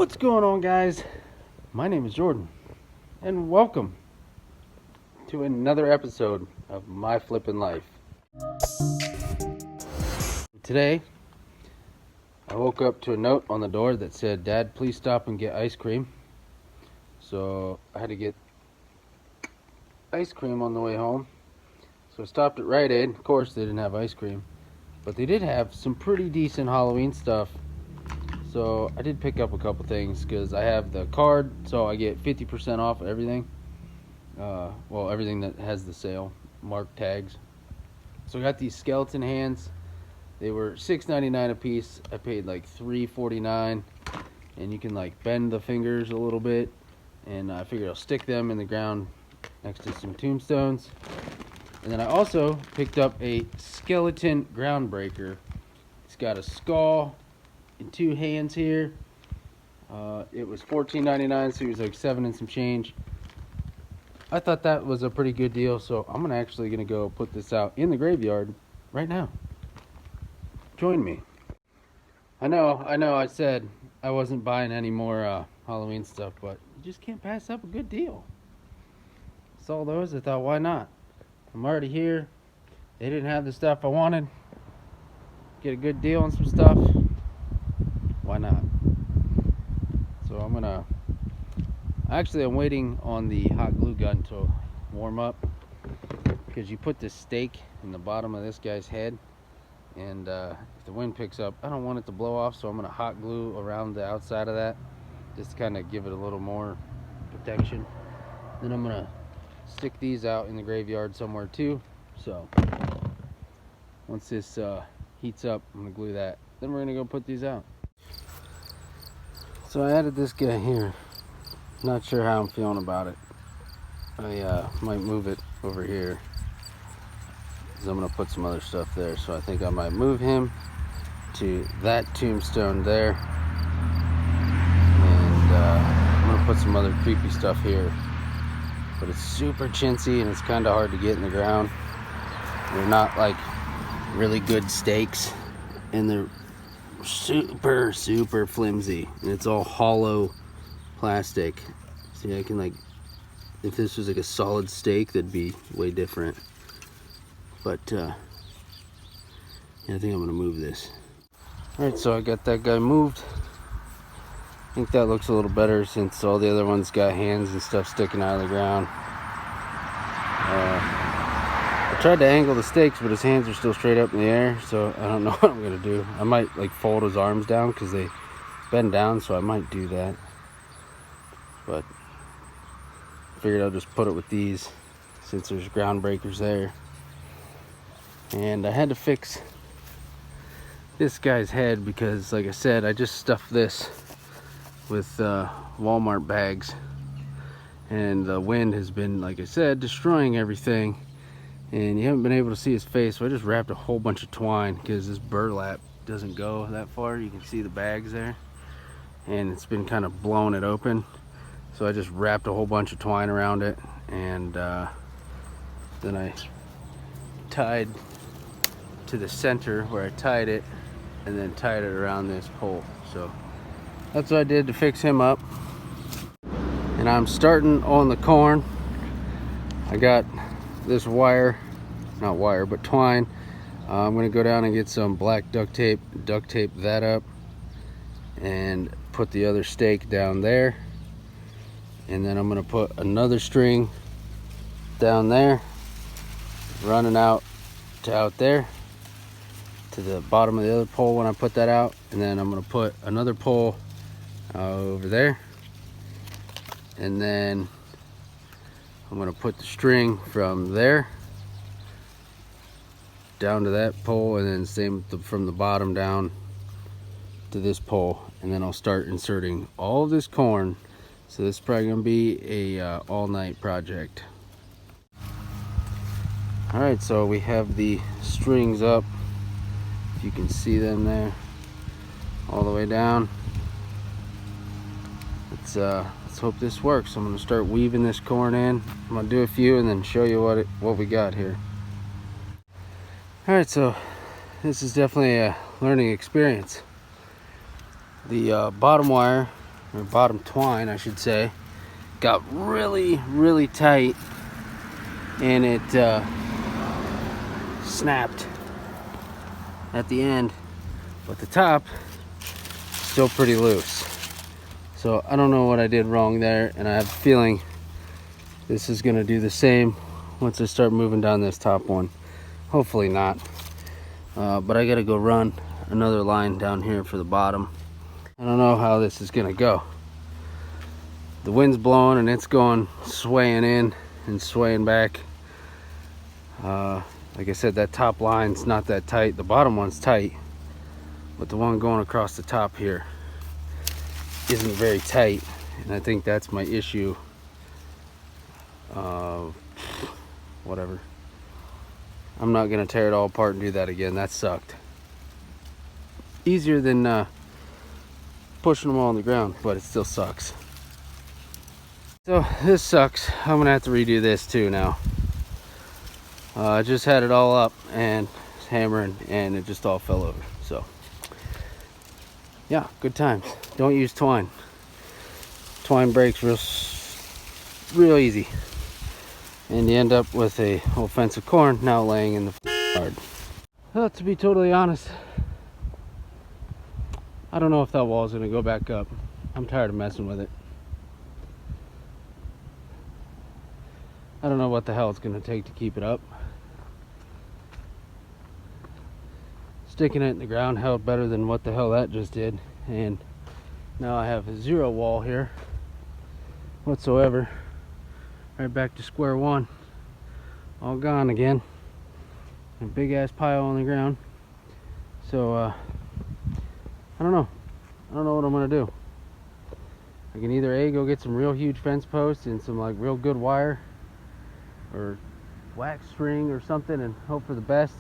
What's going on, guys? My name is Jordan, and welcome to another episode of My Flippin' Life. Today, I woke up to a note on the door that said, "Dad, please stop and get ice cream." So I had to get ice cream on the way home. So I stopped at Rite Aid. Of course, they didn't have ice cream, but they did have some pretty decent Halloween stuff. So I did pick up a couple things because I have the card, so I get 50% off everything. Everything that has the sale mark tags. So I got these skeleton hands. They were $6.99 a piece. I paid like $3.49, and you can like bend the fingers a little bit. And I figured I'll stick them in the ground next to some tombstones. And then I also picked up a skeleton groundbreaker. It's got a skull and two hands here. It was $14.99, so it was like $7 and some change. I thought that was a pretty good deal, so I'm actually gonna go put this out in the graveyard right now. Join me. I know. I said I wasn't buying any more Halloween stuff, but you just can't pass up a good deal. Saw those. I thought, why not? I'm already here. They didn't have the stuff I wanted. Get a good deal on some stuff. Why not? So I'm waiting on the hot glue gun to warm up, because you put this stake in the bottom of this guy's head, and if the wind picks up, I don't want it to blow off, so I'm gonna hot glue around the outside of that, just to kind of give it a little more protection. Then I'm gonna stick these out in the graveyard somewhere too. So once this heats up, I'm gonna glue that. Then we're gonna go put these out. So I added this guy here. Not sure how I'm feeling about it. I might move it over here, because I'm going to put some other stuff there. So I think I might move him to that tombstone there. And I'm going to put some other creepy stuff here. But it's super chintzy and it's kind of hard to get in the ground. They're not like really good stakes. And they're super flimsy. And it's all hollow plastic. See, I can, like, if this was like a solid stake, that'd be way different. But yeah, I think I'm gonna move this. Alright, so I got that guy moved. I think that looks a little better since all the other ones got hands and stuff sticking out of the ground. I tried to angle the stakes, but his hands are still straight up in the air, so I don't know what I'm gonna do. I might like fold his arms down because they bend down, so I might do that. But I figured I'll just put it with these since there's ground breakers there. And I had to fix this guy's head because, like I said, I just stuffed this with Walmart bags, and the wind has been, like I said, destroying everything, and you haven't been able to see his face, so I just wrapped a whole bunch of twine because this burlap doesn't go that far. You can see the bags there, and it's been kind of blowing it open. So I just wrapped a whole bunch of twine around it, and then I tied to the center where I tied it, and then tied it around this pole. So that's what I did to fix him up. And I'm starting on the corn. I got this wire, not wire, but twine. I'm gonna go down and get some black duct tape that up, and put the other stake down there. And then I'm gonna put another string down there, running out there to the bottom of the other pole when I put that out. And then I'm gonna put another pole over there, and then I'm gonna put the string from there down to that pole, and then same from the bottom down to this pole. And then I'll start inserting all of this corn. So this is probably gonna be a all-night project. All right, so we have the strings up. If you can see them there, all the way down. Let's hope this works. I'm gonna start weaving this corn in. I'm gonna do a few and then show you what we got here. All right, so this is definitely a learning experience. The bottom wire or bottom twine I should say, got really, really tight, and it snapped at the end, but the top still pretty loose. So I don't know what I did wrong there, and I have a feeling this is gonna do the same once I start moving down this top one. Hopefully not, but I gotta go run another line down here for the bottom. I don't know how this is gonna go. The wind's blowing and it's going swaying in and swaying back. Like I said, that top line's not that tight. The bottom one's tight, but the one going across the top here isn't very tight, and I think that's my issue. Whatever. I'm not gonna tear it all apart and do that again. That sucked. Easier than pushing them all on the ground, but it still sucks. So this sucks. I'm gonna have to redo this too now. I just had it all up and hammering, and it just all fell over. So yeah, good times. Don't use twine. Twine breaks real easy, and you end up with a whole fence of corn now laying in the yard. Well, to be totally honest, I don't know if that wall is gonna go back up. I'm tired of messing with it. I don't know what the hell it's gonna take to keep it up. Sticking it in the ground held better than what the hell that just did, and now I have a zero wall here whatsoever. Right back to square one, all gone again. A big ass pile on the ground. So I don't know what I'm gonna do. I can either A, go get some real huge fence posts and some like real good wire, or wax string or something, and hope for the best.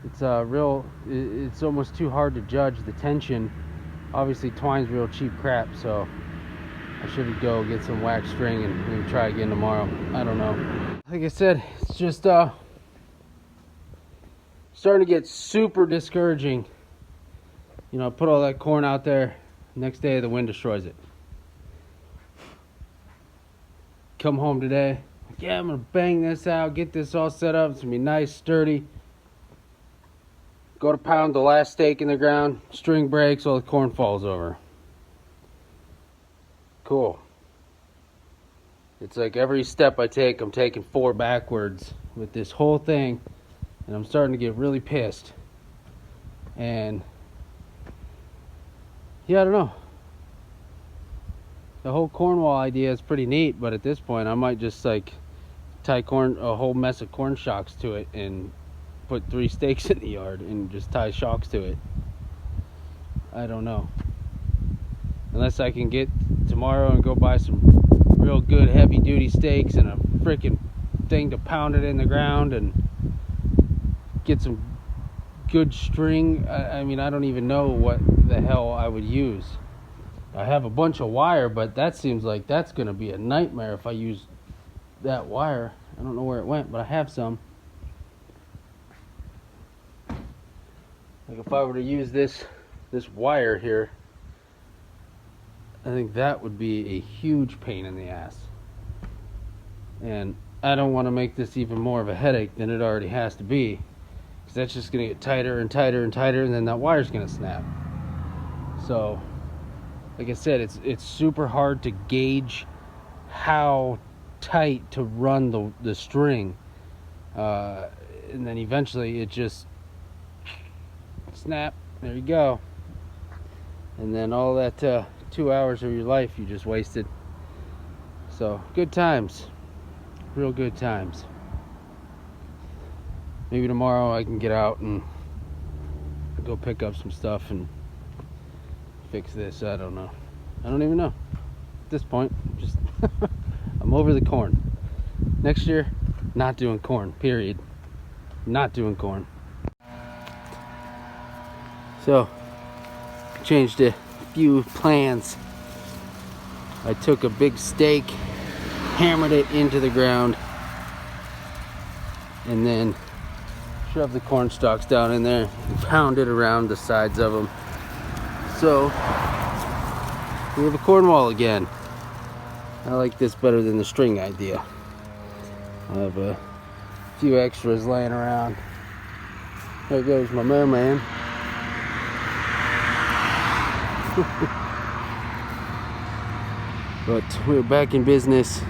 It's it's almost too hard to judge the tension. Obviously twine's real cheap crap, so I should go get some wax string and maybe try again tomorrow. I don't know. Like I said, it's just starting to get super discouraging. You know, I put all that corn out there, next day the wind destroys it. Come home today, like, yeah, I'm gonna bang this out, get this all set up, it's gonna be nice, sturdy. Go to pound the last stake in the ground, string breaks, all the corn falls over. Cool. It's like every step I take, I'm taking 4 backwards with this whole thing, and I'm starting to get really pissed. And yeah, I don't know. The whole corn wall idea is pretty neat, but at this point I might just like tie a whole mess of corn shocks to it and put 3 stakes in the yard and just tie shocks to it. I don't know. Unless I can get tomorrow and go buy some real good heavy duty stakes and a freaking thing to pound it in the ground and get some good string. I mean, I don't even know what the hell I would use. I have a bunch of wire, but that seems like that's gonna be a nightmare if I use that wire. I don't know where it went, but I have some. Like if I were to use this wire here, I think that would be a huge pain in the ass. And I don't want to make this even more of a headache than it already has to be, because that's just going to get tighter and tighter and tighter, and then that wire's going to snap. So, like I said, it's super hard to gauge how tight to run the string. And then eventually it just snap, there you go, and then all that 2 hours of your life you just wasted. So good times, real good times. Maybe tomorrow I can get out and go pick up some stuff and fix this. I don't know. I don't even know at this point. Just I'm over the corn. Next year, not doing corn, period. Not doing corn. So, changed a few plans. I took a big stake, hammered it into the ground, and then shoved the corn stalks down in there and pounded around the sides of them. So, We have a corn wall again. I like this better than the string idea. I have a few extras laying around. There goes my merman. But we're back in business.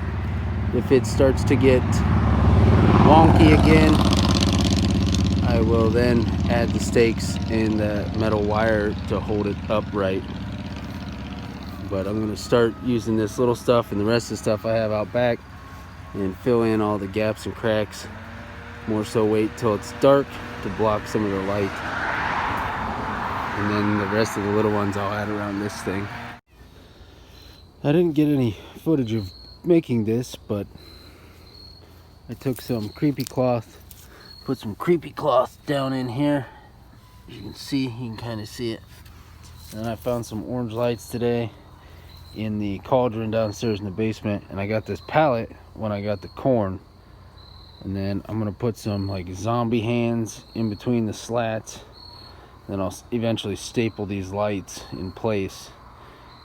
If it starts to get wonky again, I will then add the stakes and the metal wire to hold it upright. But I'm going to start using this little stuff and the rest of the stuff I have out back and fill in all the gaps and cracks. More so wait till it's dark to block some of the light. And then the rest of the little ones I'll add around this thing. I didn't get any footage of making this, but I took some creepy cloth, put some creepy cloth down in here. You can see, you can kind of see it. And I found some orange lights today in the cauldron downstairs in the basement, and I got this pallet when I got the corn. And then I'm gonna put some like zombie hands in between the slats. Then I'll eventually staple these lights in place.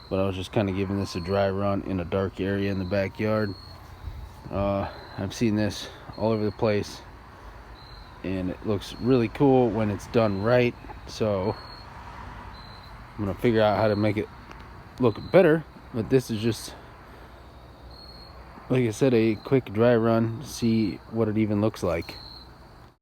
But I was just kind of giving this a dry run in a dark area in the backyard. I've seen this all over the place, and it looks really cool when it's done right. So I'm gonna figure out how to make it look better. But this is just, like I said, a quick dry run to see what it even looks like.